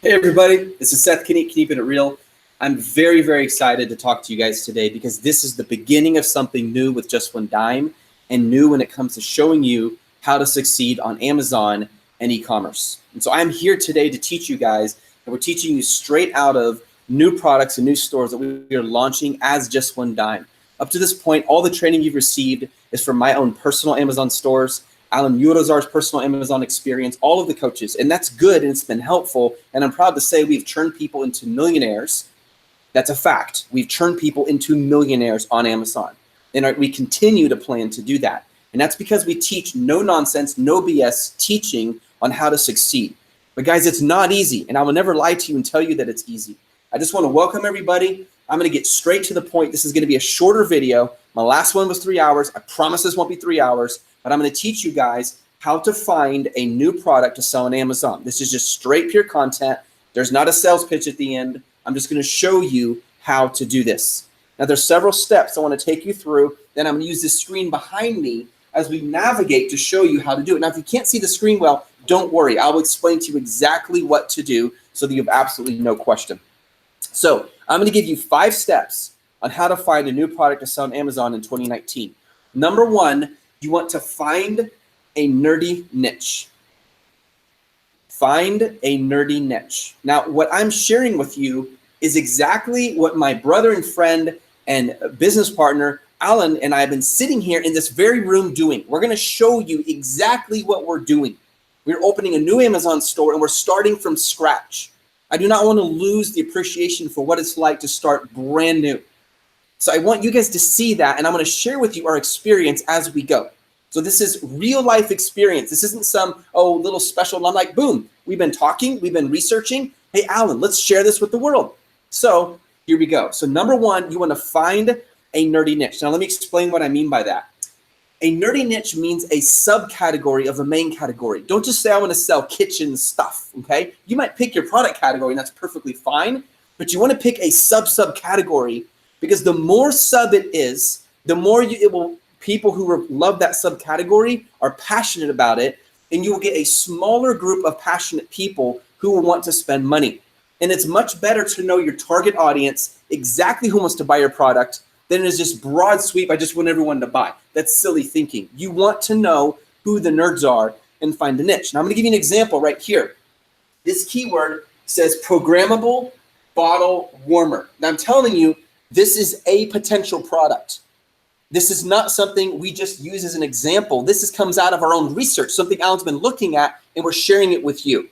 Hey everybody, this is Seth Kinney, Keeping It Real. I'm very, very excited to talk to you guys today because this is the beginning of something new with Just One Dime, and new when it comes to showing you how to succeed on Amazon and e-commerce. And so I'm here today to teach you guys, and we're teaching you straight out of new products and new stores that we are launching as Just One Dime. Up to this point, all the training you've received is from my own personal Amazon stores, Alan Murazar's personal Amazon experience, all of the coaches, and that's good and it's been helpful. And I'm proud to say we've turned people into millionaires. That's a fact. We've turned people into millionaires on Amazon, and we continue to plan to do that. And that's because we teach no nonsense, no BS teaching on how to succeed. But guys, it's not easy, and I will never lie to you and tell you that it's easy. I just want to welcome everybody. I'm going to get straight to the point. This is going to be a shorter video. My last one was 3 hours. I promise this won't be 3 hours. But I'm going to teach you guys how to find a new product to sell on Amazon. This is just straight pure content. There's not a sales pitch at the end. I'm just going to show you how to do this. Now, there's several steps I want to take you through. Then I'm going to use this screen behind me as we navigate to show you how to do it. Now, if you can't see the screen well, don't worry. I will explain to you exactly what to do so that you have absolutely no question. So I'm going to give you 5 steps on how to find a new product to sell on Amazon in 2019. Number 1, you want to find a nerdy niche. Find a nerdy niche. Now, what I'm sharing with you is exactly what my brother and friend and business partner, Alan, and I have been sitting here in this very room doing. We're going to show you exactly what we're doing. We're opening a new Amazon store and we're starting from scratch. I do not want to lose the appreciation for what it's like to start brand new. So I want you guys to see that, and I'm going to share with you our experience as we go. So this is real life experience. This isn't some, little special. I'm like, boom, we've been talking, we've been researching. Hey, Alan, let's share this with the world. So here we go. So number 1, you want to find a nerdy niche. Now let me explain what I mean by that. A nerdy niche means a subcategory of a main category. Don't just say I want to sell kitchen stuff, okay? You might pick your product category and that's perfectly fine, but you want to pick a subcategory because the more sub it is, the more people who love that subcategory are passionate about it, and you will get a smaller group of passionate people who will want to spend money. And it's much better to know your target audience, exactly who wants to buy your product, than it is just broad sweep, I just want everyone to buy. That's silly thinking. You want to know who the nerds are and find the niche. Now I'm going to give you an example right here. This keyword says programmable bottle warmer. Now I'm telling you, this is a potential product. This is not something we just use as an example. This comes out of our own research, something Alan's been looking at, and we're sharing it with you.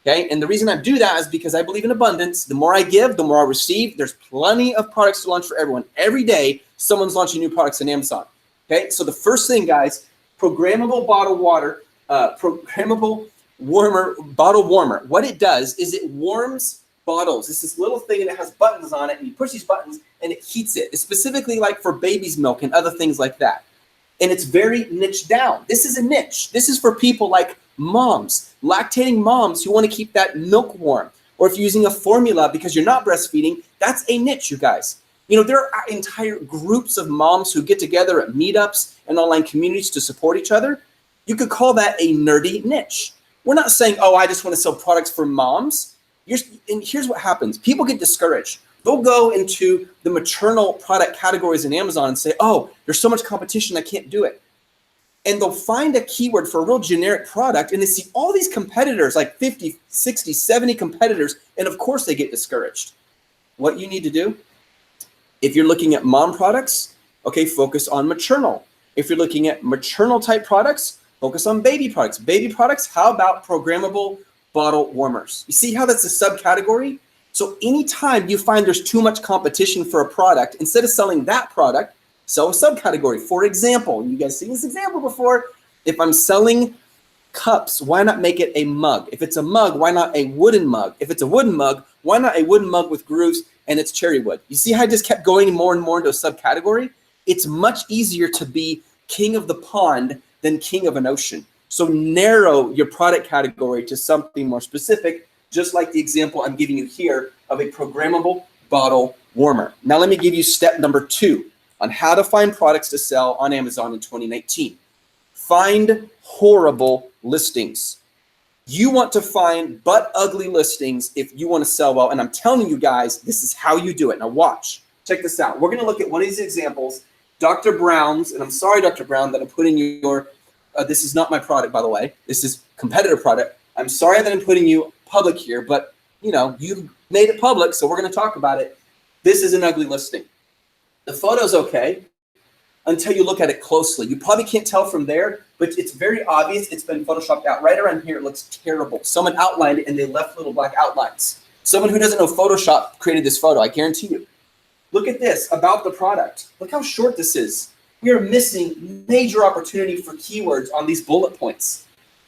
Okay? And the reason I do that is because I believe in abundance. The more I give, the more I receive. There's plenty of products to launch for everyone. Every day, someone's launching new products on Amazon. Okay? So the first thing, guys, programmable bottle water, programmable bottle warmer. What it does is it warms bottles. It's this little thing and it has buttons on it, and you push these buttons and it heats it. It's specifically like for baby's milk and other things like that. And it's very niche down. This is a niche. This is for people like moms, lactating moms who want to keep that milk warm. Or if you're using a formula because you're not breastfeeding, that's a niche, you guys. You know, there are entire groups of moms who get together at meetups and online communities to support each other. You could call that a nerdy niche. We're not saying, I just want to sell products for moms. And here's what happens. People get discouraged. They'll go into the maternal product categories in Amazon and say, there's so much competition, I can't do it. And they'll find a keyword for a real generic product, and they see all these competitors, like 50, 60, 70 competitors, and of course they get discouraged. What you need to do, if you're looking at mom products, focus on maternal. If you're looking at maternal type products, focus on baby products. Baby products, how about programmable bottle warmers? You see how that's a subcategory? So anytime you find there's too much competition for a product, instead of selling that product, sell a subcategory. For example, you guys seen this example before. If I'm selling cups, why not make it a mug? If it's a mug, why not a wooden mug? If it's a wooden mug, why not a wooden mug with grooves and it's cherry wood? You see how I just kept going more and more into a subcategory? It's much easier to be king of the pond than king of an ocean. So narrow your product category to something more specific, just like the example I'm giving you here of a programmable bottle warmer. Now let me give you step number 2 on how to find products to sell on Amazon in 2019. Find horrible listings. You want to find butt ugly listings if you want to sell well. And I'm telling you guys, this is how you do it. Now watch, check this out. We're going to look at one of these examples, Dr. Brown's, and I'm sorry, Dr. Brown, that I'm putting your, this is not my product, by the way. This is competitor product. I'm sorry that I'm putting you public here, but you know, you made it public, so we're going to talk about it. This is an ugly listing. The photo's okay until you look at it closely. You probably can't tell from there, but it's very obvious it's been photoshopped out. Right around here, it looks terrible. Someone outlined it and they left little black outlines. Someone who doesn't know Photoshop created this photo, I guarantee you. Look at this, about the product. Look how short this is. We are missing major opportunity for keywords on these bullet points.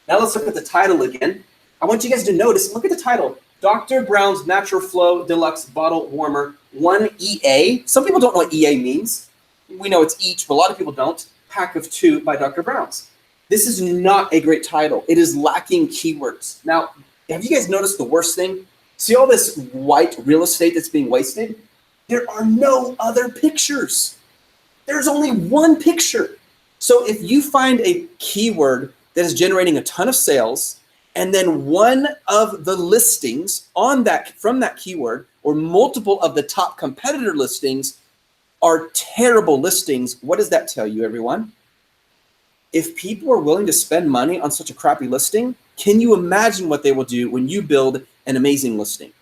Now let's look at the title again. I want you guys to notice, look at the title. Dr. Brown's Natural Flow Deluxe Bottle Warmer 1EA. Some people don't know what EA means. We know it's each, but a lot of people don't. Pack of 2 by Dr. Brown's. This is not a great title. It is lacking keywords. Now, have you guys noticed the worst thing? See all this white real estate that's being wasted? There are no other pictures. There's only one picture. So if you find a keyword that is generating a ton of sales, and then one of the listings on that from that keyword, or multiple of the top competitor listings are terrible listings, what does that tell you, everyone? If people are willing to spend money on such a crappy listing, can you imagine what they will do when you build an amazing listing?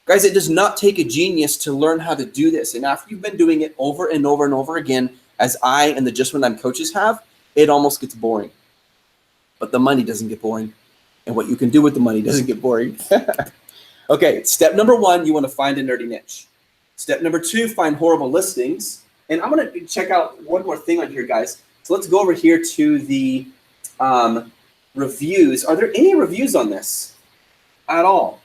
Guys, it does not take a genius to learn how to do this. And after you've been doing it over and over and over again, as I and the Just When I'm coaches have, it almost gets boring. But the money doesn't get boring. And what you can do with the money doesn't get boring. Okay, step number 1, you want to find a nerdy niche. Step number 2, find horrible listings. And I'm going to check out one more thing on here, guys. So let's go over here to the reviews. Are there any reviews on this at all?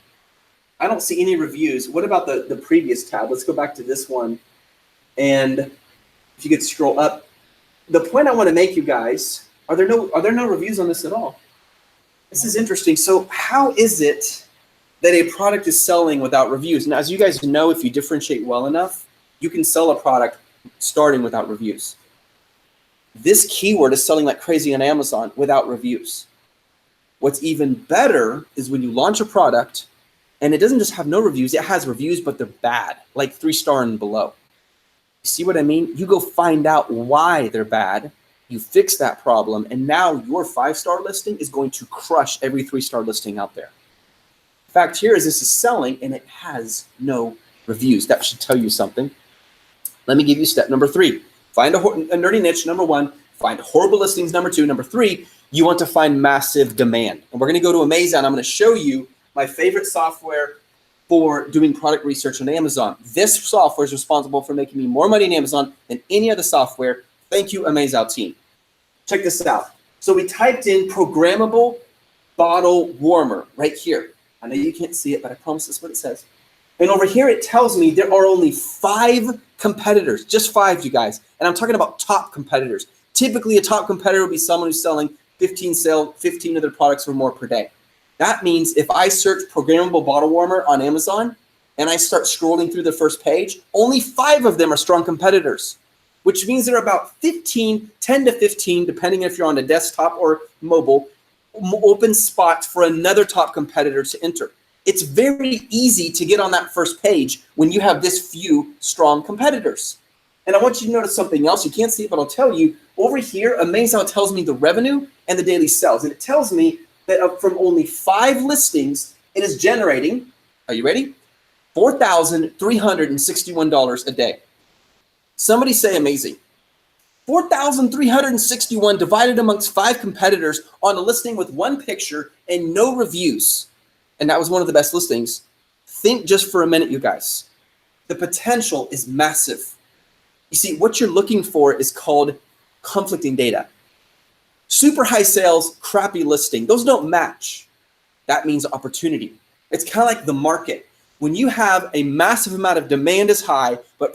I don't see any reviews. What about the previous tab? Let's go back to this one. And if you could scroll up. The point I want to make, you guys, are there no reviews on this at all? This is interesting. So how is it that a product is selling without reviews? Now, as you guys know, if you differentiate well enough, you can sell a product starting without reviews. This keyword is selling like crazy on Amazon without reviews. What's even better is when you launch a product and it doesn't just have no reviews, it has reviews, but they're bad, like 3-star and below. You see what I mean? You go find out why they're bad, you fix that problem, and now your 5-star listing is going to crush every 3-star listing out there. Fact here is this is selling and it has no reviews. That should tell you something. Let me give you step number 3. Find a nerdy niche, number 1. Find horrible listings, number 2. Number 3, you want to find massive demand. And we're going to go to Amazon. I'm going to show you my favorite software for doing product research on Amazon. This software is responsible for making me more money on Amazon than any other software. Thank you, Amazon team. Check this out. So we typed in programmable bottle warmer right here. I know you can't see it, but I promise that's what it says. And over here, it tells me there are only 5 competitors, just 5, you guys. And I'm talking about top competitors. Typically, a top competitor would be someone who's selling 15 of their products or more per day. That means if I search programmable bottle warmer on Amazon and I start scrolling through the first page, only 5 of them are strong competitors, which means there are about 10 to 15, depending if you're on a desktop or mobile, open spots for another top competitor to enter. It's very easy to get on that first page when you have this few strong competitors. And I want you to notice something else. You can't see it, but I'll tell you. Over here, Amazon tells me the revenue and the daily sales. And it tells me that from only 5 listings, it is generating, are you ready? $4,361 a day. Somebody say amazing. 4,361 divided amongst 5 competitors on a listing with 1 picture and no reviews. And that was one of the best listings. Think just for a minute, you guys. The potential is massive. You see, what you're looking for is called conflicting data. Super high sales, crappy listing. Those don't match. That means opportunity. It's kind of like the market. When you have a massive amount of demand is high, but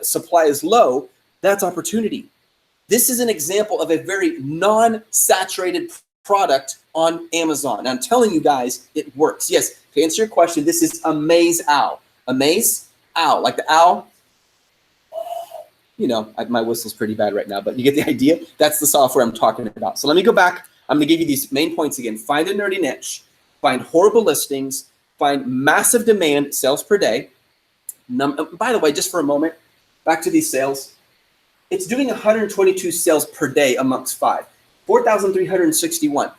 supply is low, that's opportunity. This is an example of a very non-saturated product on Amazon. And I'm telling you guys, it works. Yes, to answer your question, this is Amaze Owl. Amaze Owl, like the owl. You know, my whistle's pretty bad right now, but you get the idea. That's the software I'm talking about. So let me go back. I'm going to give you these main points again. Find a nerdy niche. find horrible listings, find massive demand, sales per day. By the way, just for a moment, back to these sales. It's doing 122 sales per day amongst 5, 4,361.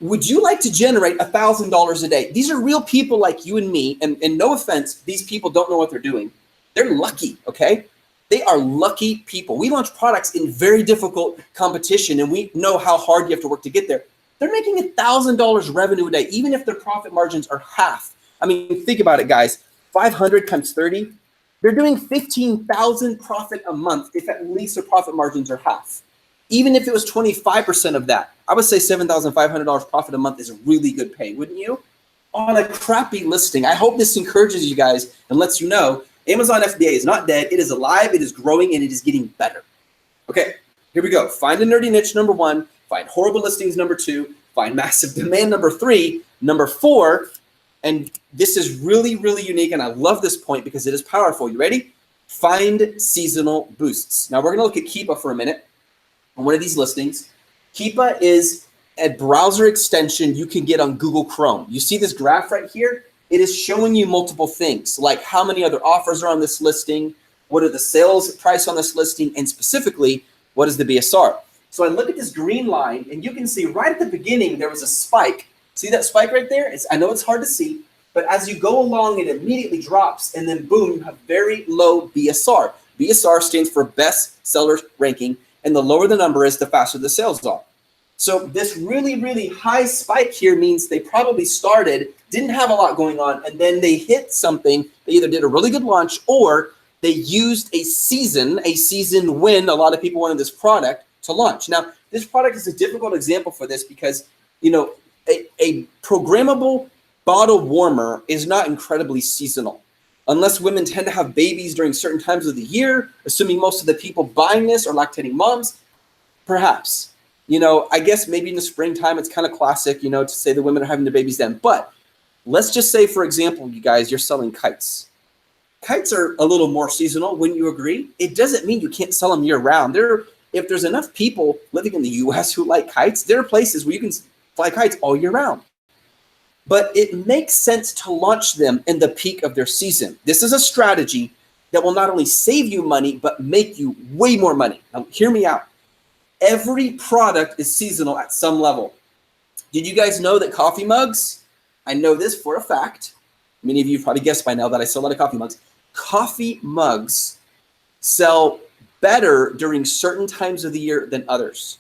Would you like to generate $1,000 a day? These are real people like you and me, and no offense, these people don't know what they're doing. They're lucky, okay? They are lucky people. We launch products in very difficult competition, and we know how hard you have to work to get there. They're making $1,000 revenue a day, even if their profit margins are half. I mean, think about it, guys. 500 times 30, they're doing 15,000 profit a month if at least their profit margins are half. Even if it was 25% of that, I would say $7,500 profit a month is a really good pay, wouldn't you? On a crappy listing. I hope this encourages you guys and lets you know Amazon FBA is not dead. It is alive, it is growing, and it is getting better. Okay, here we go. Find a nerdy niche, number 1. Find horrible listings, number 2. Find massive demand, number 3. Number 4, and this is really, really unique, and I love this point because it is powerful. You ready? Find seasonal boosts. Now we're gonna look at Kiba for a minute. On one of these listings, Kiba is a browser extension you can get on Google Chrome. You see this graph right here? It is showing you multiple things, like how many other offers are on this listing, what are the sales price on this listing, and specifically, what is the BSR? So I look at this green line, and you can see right at the beginning, there was a spike. See that spike right there? I know it's hard to see, but as you go along, it immediately drops, and then boom, you have very low BSR. BSR stands for best seller ranking, and the lower the number is, the faster the sales are. So this really, really high spike here means they probably started, didn't have a lot going on, and then they hit something. They either did a really good launch or they used a season when a lot of people wanted this product to launch. Now, this product is a difficult example for this because, you know, a programmable bottle warmer is not incredibly seasonal. Unless women tend to have babies during certain times of the year, assuming most of the people buying this are lactating moms, perhaps. You know, I guess maybe in the springtime, it's kind of classic, you know, to say the women are having their babies then. But let's just say, for example, you guys, you're selling kites. Kites are a little more seasonal, wouldn't you agree? It doesn't mean you can't sell them year round. If there's enough people living in the US who like kites, there are places where you can fly kites all year round. But it makes sense to launch them in the peak of their season. This is a strategy that will not only save you money, but make you way more money. Now, hear me out. Every product is seasonal at some level. Did you guys know that coffee mugs? I know this for a fact. Many of you probably guessed by now that I sell a lot of coffee mugs. Coffee mugs sell better during certain times of the year than others.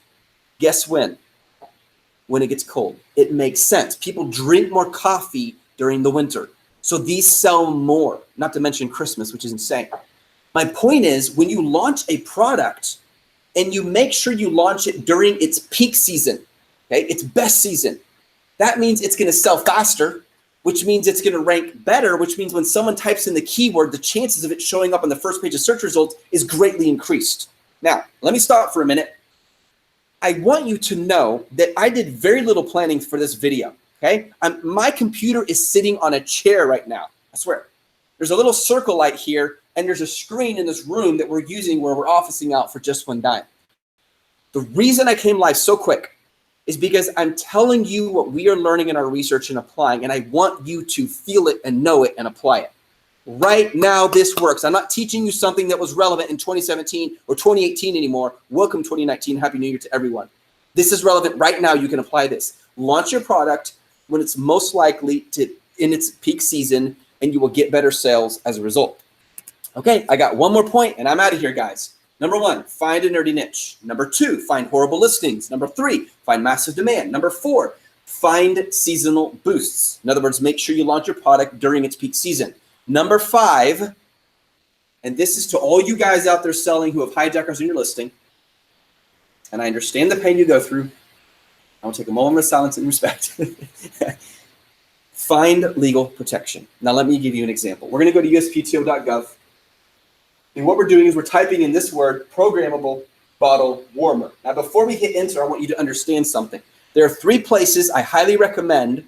Guess when? When it gets cold. It makes sense. People drink more coffee during the winter. So these sell more, not to mention Christmas, which is insane. My point is, when you launch a product and you make sure you launch it during its peak season, okay, its best season, that means it's going to sell faster, which means it's going to rank better, which means when someone types in the keyword, the chances of it showing up on the first page of search results is greatly increased. Now, let me stop for a minute. I want you to know that I did very little planning for this video, okay? My computer is sitting on a chair right now, I swear. There's a little circle light here, and there's a screen in this room that we're using where we're officing out for just one dime. The reason I came live so quick is because I'm telling you what we are learning in our research and applying, and I want you to feel it and know it and apply it. Right now, this works. I'm not teaching you something that was relevant in 2017 or 2018 anymore. Welcome 2019. Happy New Year to everyone. This is relevant right now. You can apply this. Launch your product when it's most likely to in its peak season, and you will get better sales as a result. Okay, I got one more point, and I'm out of here, guys. Number 1, find a nerdy niche. Number 2, find horrible listings. Number 3, find massive demand. Number 4, find seasonal boosts. In other words, make sure you launch your product during its peak season. Number 5, and this is to all you guys out there selling who have hijackers in your listing, and I understand the pain you go through. I'll take a moment of silence and respect. Find legal protection. Now, let me give you an example. We're going to go to USPTO.gov. And what we're doing is we're typing in this word, programmable bottle warmer. Now, before we hit enter, I want you to understand something. There are 3 places I highly recommend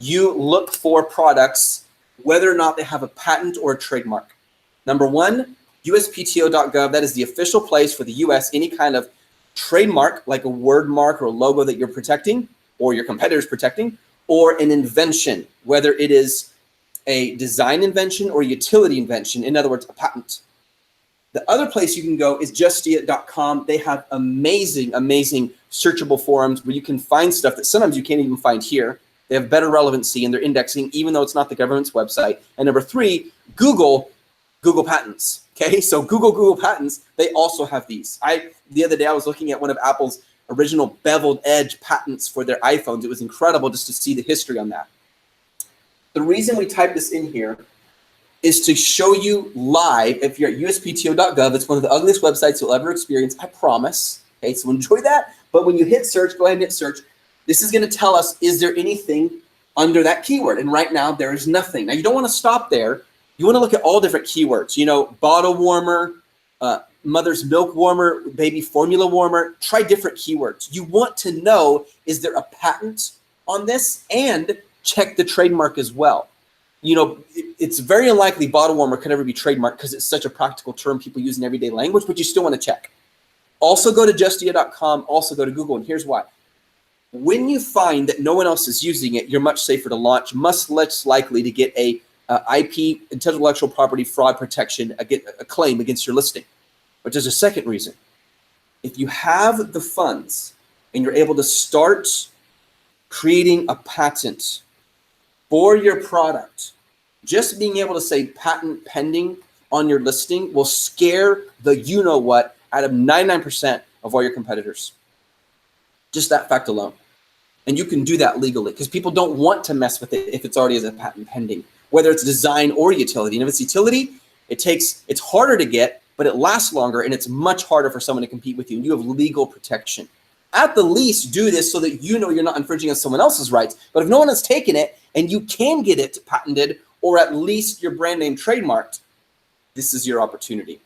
you look for products, whether or not they have a patent or a trademark. Number 1, USPTO.gov. That is the official place for the US, any kind of trademark, like a word mark or a logo that you're protecting or your competitor's protecting, or an invention, whether it is a design invention or utility invention, in other words, a patent. The other place you can go is justia.com. They have amazing, amazing searchable forums where you can find stuff that sometimes you can't even find here. They have better relevancy in their indexing, even though it's not the government's website. And number three, Google Patents. Okay, so Google Patents, they also have these. The other day I was looking at one of Apple's original beveled edge patents for their iPhones. It was incredible just to see the history on that. The reason we type this in here is to show you live. If you're at USPTO.gov, it's one of the ugliest websites you'll ever experience, I promise. Okay, so enjoy that. But when you hit search, go ahead and hit search. This is going to tell us, is there anything under that keyword? And right now, there is nothing. Now, you don't want to stop there. You want to look at all different keywords. You know, bottle warmer, mother's milk warmer, baby formula warmer. Try different keywords. You want to know, is there a patent on this? And check the trademark as well. You know, it's very unlikely bottle warmer could ever be trademarked because it's such a practical term people use in everyday language, but you still want to check. Also go to justia.com, also go to Google, and here's why. When you find that no one else is using it, you're much safer to launch, much less likely to get a IP, intellectual property fraud protection, a claim against your listing. But there's a second reason. If you have the funds and you're able to start creating a patent for your product, just being able to say patent pending on your listing will scare the you-know-what out of 99% of all your competitors. Just that fact alone. And you can do that legally because people don't want to mess with it if it's already as a patent pending, whether it's design or utility. And if it's utility, it's harder to get, but it lasts longer and it's much harder for someone to compete with you. And you have legal protection. At the least, do this so that you know you're not infringing on someone else's rights. But if no one has taken it and you can get it patented or at least your brand name trademarked, this is your opportunity.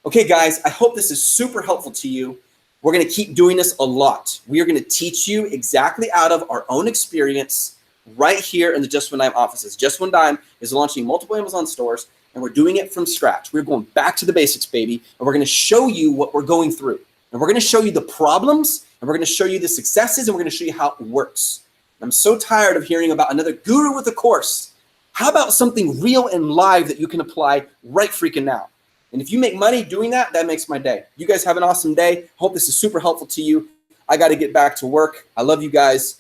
Okay, guys, I hope this is super helpful to you. We're going to keep doing this a lot. We are going to teach you exactly out of our own experience right here in the Just One Dime offices. Just One Dime is launching multiple Amazon stores, and we're doing it from scratch. We're going back to the basics, baby, and we're going to show you what we're going through. And we're going to show you the problems, and we're going to show you the successes, and we're going to show you how it works. I'm so tired of hearing about another guru with a course. How about something real and live that you can apply right freaking now? And if you make money doing that, that makes my day. You guys have an awesome day. Hope this is super helpful to you. I got to get back to work. I love you guys,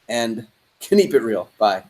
and keep it real. Bye.